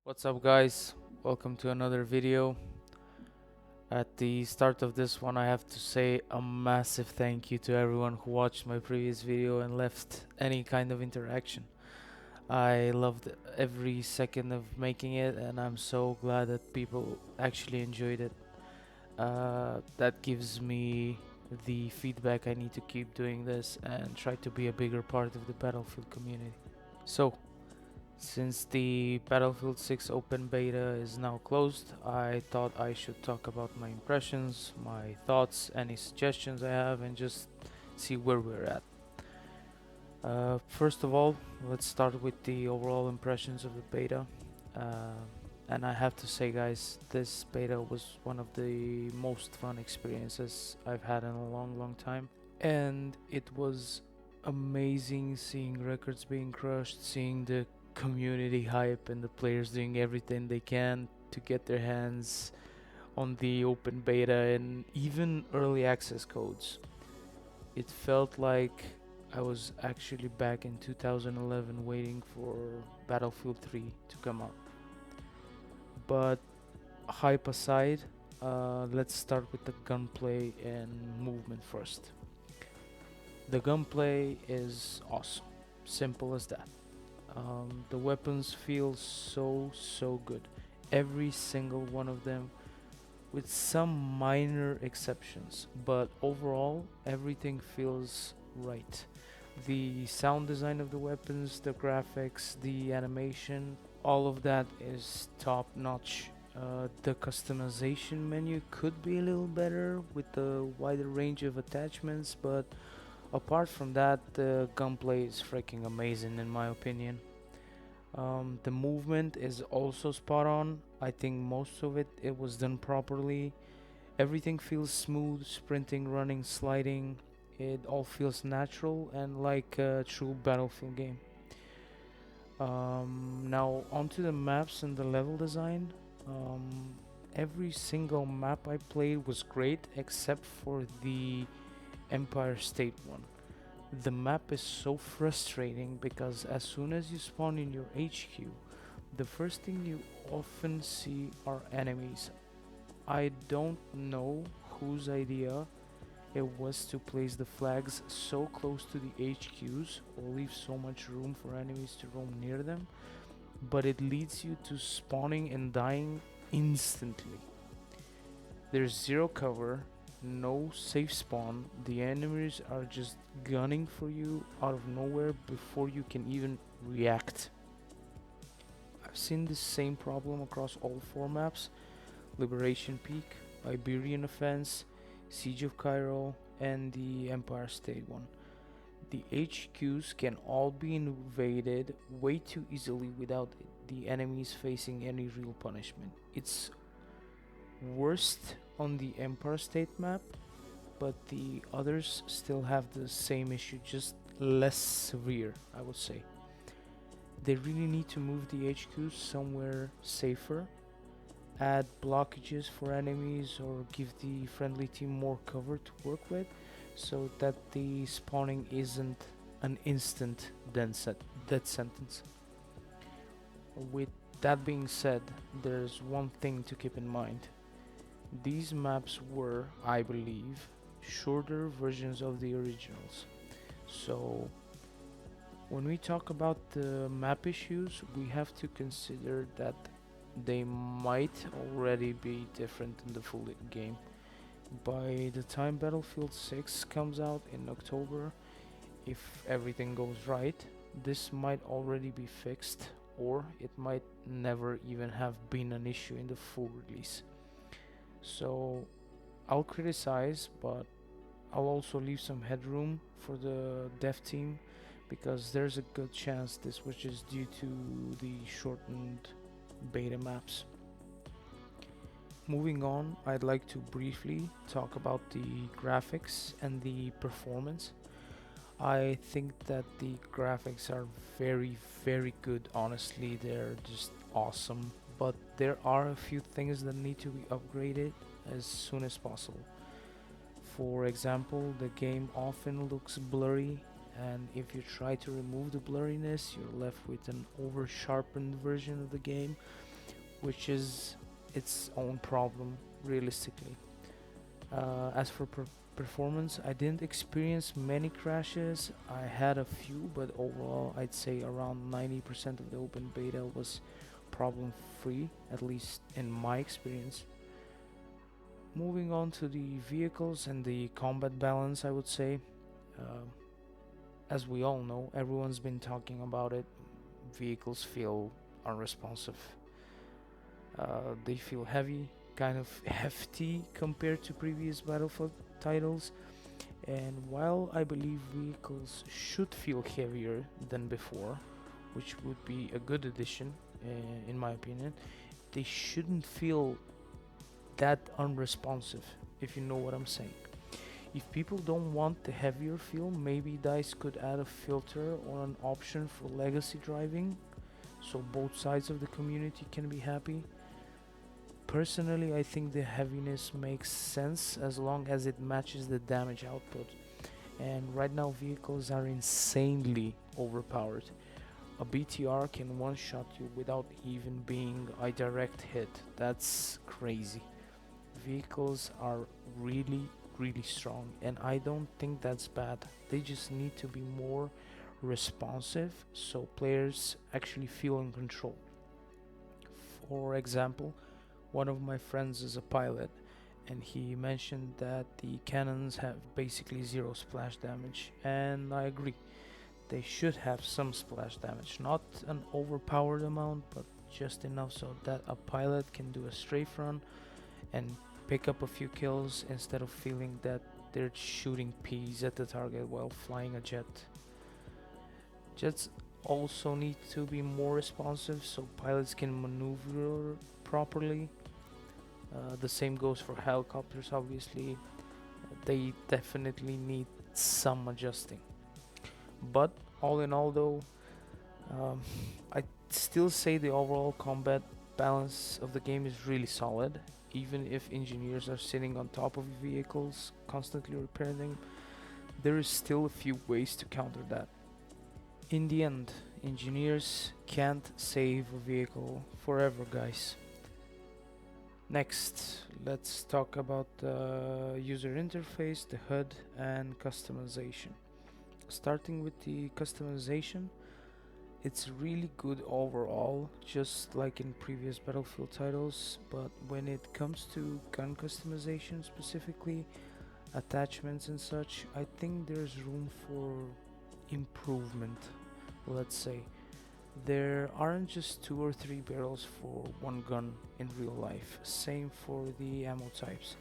What's up, guys? Welcome to another video. At the start of this one, I have to say a massive thank you to everyone who watched my previous video and left any kind of interaction. I loved every second of making it, and I'm so glad that people actually enjoyed it. That gives me the feedback I need to keep doing this and try to be a bigger part of the Battlefield community. So, since the Battlefield 6 open beta is now closed, I thought I should talk about my impressions, my thoughts, any suggestions I have, and just see where we're at. First of all, let's start with the overall impressions of the beta. And I have to say, guys, this beta was one of the most fun experiences I've had in a long time. And it was amazing seeing records being crushed, seeing the community hype and the players doing everything they can to get their hands on the open beta and even early access codes. It felt like I was actually back in 2011 waiting for Battlefield 3 to come out. But hype aside, let's start with the gunplay and movement first. The gunplay is awesome, simple as that. The weapons feel so good, every single one of them, with some minor exceptions, but overall everything feels right. The sound design of the weapons, the graphics, the animation, all of that is top notch. The customization menu could be a little better with the wider range of attachments, but apart from that, the gunplay is freaking amazing in my opinion. The movement is also spot on. I think most of it was done properly. Everything feels smooth, sprinting, running, sliding. It all feels natural and like a true Battlefield game. Now onto the maps and the level design. Um, every single map I played was great except for the Empire State one. The map is so frustrating because as soon as you spawn in your HQ, the first thing you often see are enemies. I don't know whose idea it was to place the flags so close to the HQs or leave so much room for enemies to roam near them, but it leads you to spawning and dying instantly. There's zero cover, no safe spawn. The enemies are just gunning for you out of nowhere before you can even react. I've seen this same problem across all four maps: Liberation Peak, Iberian Offense, Siege of Cairo, and the Empire State one. The HQs can all be invaded way too easily without the enemies facing any real punishment. It's worst on the Empire State map, but the others still have the same issue, just less severe, I would say. They really need to move the HQs somewhere safer, add blockages for enemies, or give the friendly team more cover to work with so that the spawning isn't an instant death sentence. With that being said, there's one thing to keep in mind. These maps were, I believe, shorter versions of the originals. So, when we talk about the map issues, we have to consider that they might already be different in the full game. By the time Battlefield 6 comes out in October, if everything goes right, this might already be fixed, or it might never even have been an issue in the full release. So I'll criticize, but I'll also leave some headroom for the dev team because there's a good chance this was just due to the shortened beta maps. Moving on, I'd like to briefly talk about the graphics and the performance. I think that the graphics are very good. Honestly, they're just awesome, but there are a few things that need to be upgraded as soon as possible. For example, the game often looks blurry, and if you try to remove the blurriness, you're left with an over sharpened version of the game. which is its own problem realistically. As for performance, I didn't experience many crashes. I had a few, but overall, I'd say around 90% of the open beta was problem free, at least in my experience. Moving on to the vehicles and the combat balance, I would say. Um as we all know, everyone's been talking about it. Vehicles feel unresponsive. They feel heavy, kind of hefty compared to previous Battlefield titles. And while I believe vehicles should feel heavier than before, which would be a good addition, in my opinion, they shouldn't feel that unresponsive, if you know what I'm saying. If people don't want the heavier feel, maybe DICE could add a filter or an option for legacy driving so both sides of the community can be happy. Personally, I think the heaviness makes sense as long as it matches the damage output. And right now, vehicles are insanely overpowered. A BTR can one shot you without even being a direct hit. That's crazy. Vehicles are really, really strong, and I don't think that's bad. They just need to be more responsive so players actually feel in control. For example, one of my friends is a pilot, and he mentioned that the cannons have basically zero splash damage, and I agree. They should have some splash damage, not an overpowered amount, but just enough so that a pilot can do a strafe run and pick up a few kills instead of feeling that they're shooting peas at the target while flying a jet. Jets also need to be more responsive so pilots can maneuver properly. The same goes for helicopters, obviously. They definitely need some adjusting. But all in all, though, um, I still say the overall combat balance of the game is really solid. Even if engineers are sitting on top of vehicles, constantly repairing them, there is still a few ways to counter that. In the end, engineers can't save a vehicle forever, guys. Next, let's talk about the user interface, the HUD, and customization. Starting with the customization, it's really good overall, just like in previous Battlefield titles, but when it comes to gun customization specifically, attachments and such, I think there's room for improvement, let's say. There aren't just two or three barrels for one gun in real life, same for the ammo types.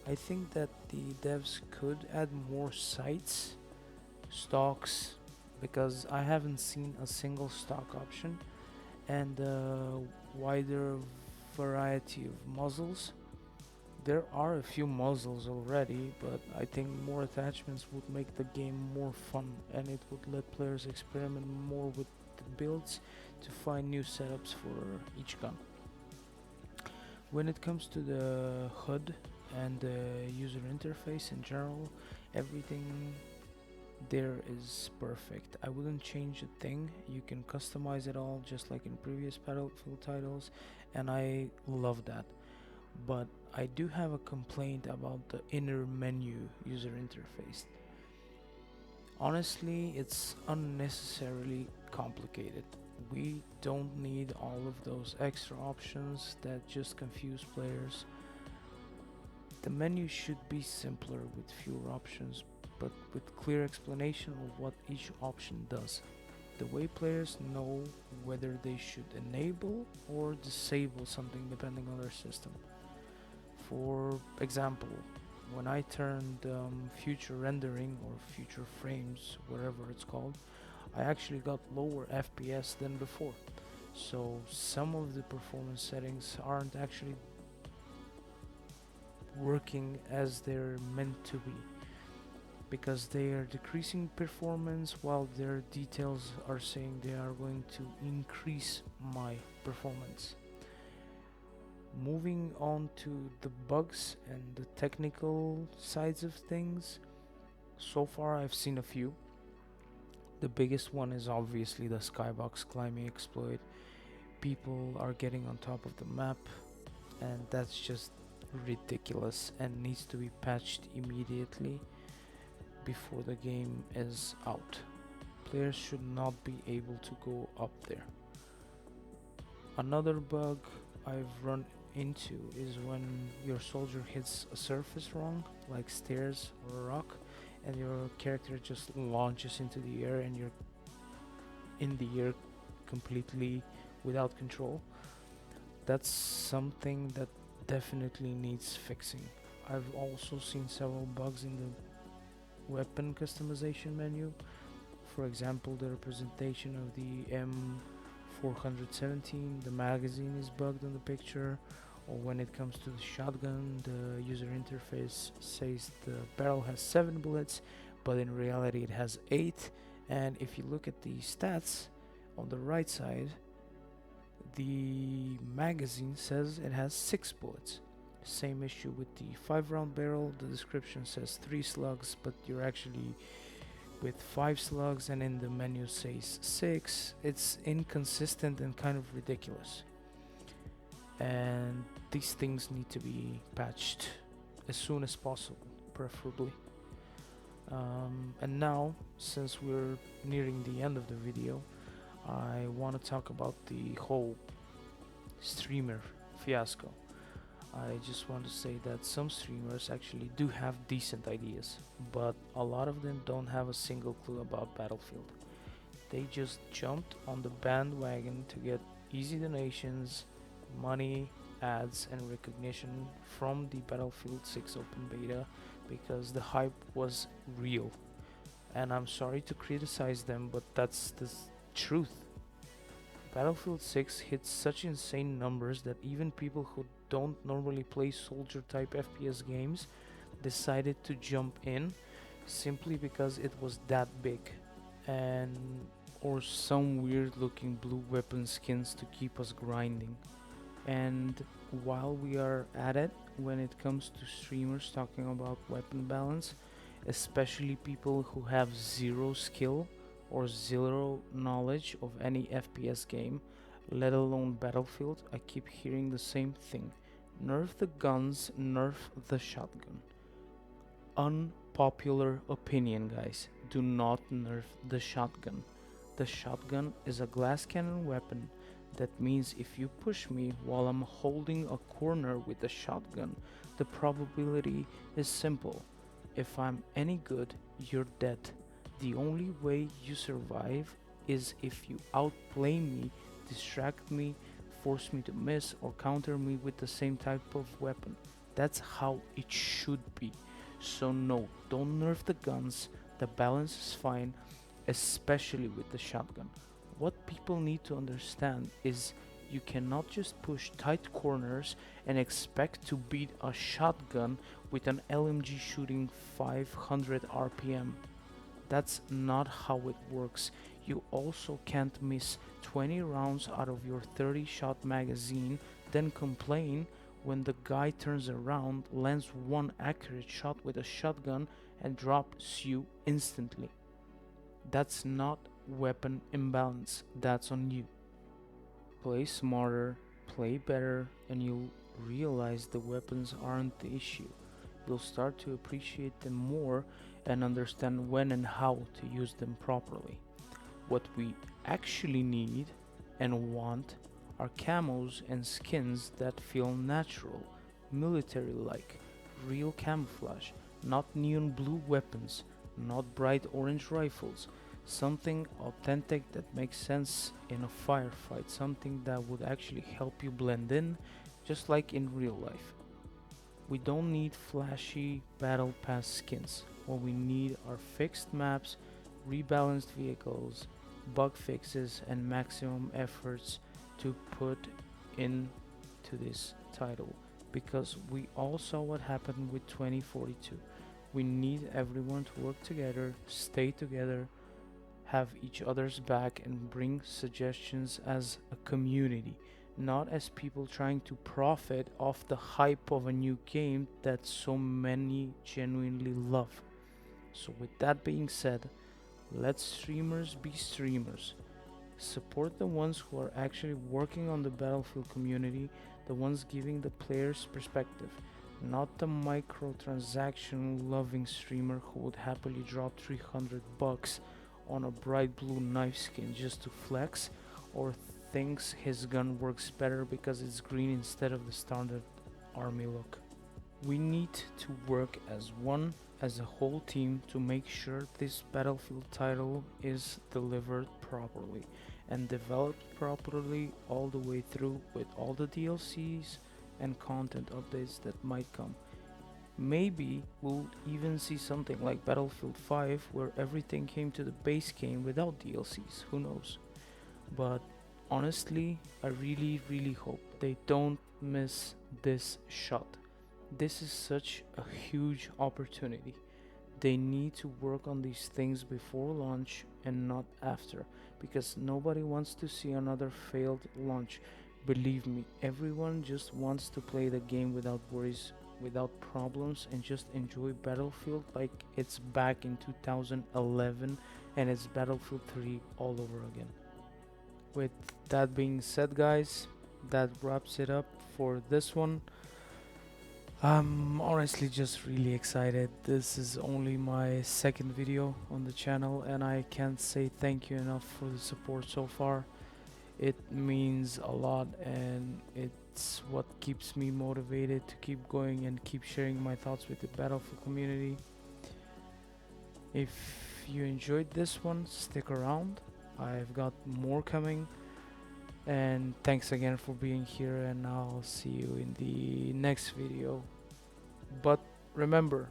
I think that the devs could add more sights, stocks, because I haven't seen a single stock option, and a wider variety of muzzles. There are a few muzzles already, but I think more attachments would make the game more fun and it would let players experiment more with the builds to find new setups for each gun. When it comes to the HUD and the user interface in general, everything there is perfect. I wouldn't change a thing. You can customize it all just like in previous Battlefield titles, and I love that. But I do have a complaint about the inner menu user interface. Honestly, it's unnecessarily complicated. We don't need all of those extra options that just confuse players. The menu should be simpler with fewer options, but with clear explanation of what each option does. The way players know whether they should enable or disable something depending on their system. For example, when I turned future rendering or future frames, whatever it's called, I actually got lower FPS than before. So some of the performance settings aren't actually working as they're meant to be because they are decreasing performance while their details are saying they are going to increase my performance. Moving on to the bugs and the technical sides of things, so far I've seen a few. The biggest one is obviously the skybox climbing exploit. People are getting on top of the map, and that's just ridiculous and needs to be patched immediately before the game is out. Players should not be able to go up there. Another bug I've run into is when your soldier hits a surface wrong, like stairs or a rock, and your character just launches into the air and you're in the air completely without control. That's something that definitely needs fixing. I've also seen several bugs in the weapon customization menu. For example, the representation of the M417, the magazine is bugged on the picture, or when it comes to the shotgun, the user interface says the barrel has 7 bullets, but in reality it has 8. And if you look at the stats on the right side, the magazine says it has 6 bullets. Same issue with the 5-round barrel. The description says 3 slugs, but you're actually with 5 slugs, and in the menu says 6. It's inconsistent and kind of ridiculous. And these things need to be patched as soon as possible, preferably. And now, since we're nearing the end of the video, I want to talk about the whole streamer fiasco. I just want to say that some streamers actually do have decent ideas, but a lot of them don't have a single clue about Battlefield. They just jumped on the bandwagon to get easy donations, money, ads, and recognition from the Battlefield 6 open beta because the hype was real. And I'm sorry to criticize them, but that's the truth. Battlefield 6 hit such insane numbers that even people who don't normally play soldier type FPS games decided to jump in simply because it was that big, and or some weird looking blue weapon skins to keep us grinding. And while we are at it, when it comes to streamers talking about weapon balance, especially people who have zero skill or zero knowledge of any FPS game, let alone Battlefield, I keep hearing the same thing. Nerf the guns, nerf the shotgun. Unpopular opinion, guys. Do not nerf the shotgun. The shotgun is a glass cannon weapon. That means if you push me while I'm holding a corner with the shotgun, the probability is simple. If I'm any good, you're dead. The only way you survive is if you outplay me, distract me, force me to miss, or counter me with the same type of weapon. That's how it should be. So no, don't nerf the guns. The balance is fine, especially with the shotgun. What people need to understand is you cannot just push tight corners and expect to beat a shotgun with an LMG shooting 500 RPM. That's not how it works. You also can't miss 20 rounds out of your 30 shot magazine, then complain when the guy turns around, lands one accurate shot with a shotgun, and drops you instantly. That's not weapon imbalance, that's on you. Play smarter, play better, and you'll realize the weapons aren't the issue. You'll start to appreciate them more and understand when and how to use them properly. What we actually need and want are camos and skins that feel natural, military-like, real camouflage, not neon blue weapons, not bright orange rifles, something authentic that makes sense in a firefight, something that would actually help you blend in, just like in real life. We don't need flashy battle pass skins. What we need are fixed maps, rebalanced vehicles, bug fixes, and maximum efforts to put into this title, because we all saw what happened with 2042. We need everyone to work together, stay together, have each other's back, and bring suggestions as a community, not as people trying to profit off the hype of a new game that so many genuinely love. So with that being said, let streamers be streamers. Support the ones who are actually working on the Battlefield community, the ones giving the players perspective, not the microtransaction loving streamer who would happily drop 300 bucks on a bright blue knife skin just to flex, or thinks his gun works better because it's green instead of the standard army look. We need to work as one, as a whole team, to make sure this Battlefield title is delivered properly and developed properly all the way through, with all the DLCs and content updates that might come. Maybe we'll even see something like Battlefield 5 where everything came to the base game without DLCs, who knows. But honestly, I really hope they don't miss this shot. This is such a huge opportunity. They need to work on these things before launch and not after, because nobody wants to see another failed launch. Believe me, everyone just wants to play the game without worries, without problems, and just enjoy Battlefield like it's back in 2011 and it's Battlefield 3 all over again. With that being said, guys, that wraps it up for this one. I'm honestly just really excited. This is only my second video on the channel and I can't say thank you enough for the support so far. It means a lot and it's what keeps me motivated to keep going and keep sharing my thoughts with the Battlefield community. If you enjoyed this one, stick around. I've got more coming. And thanks again for being here, and I'll see you in the next video. But remember,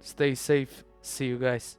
stay safe. See you guys.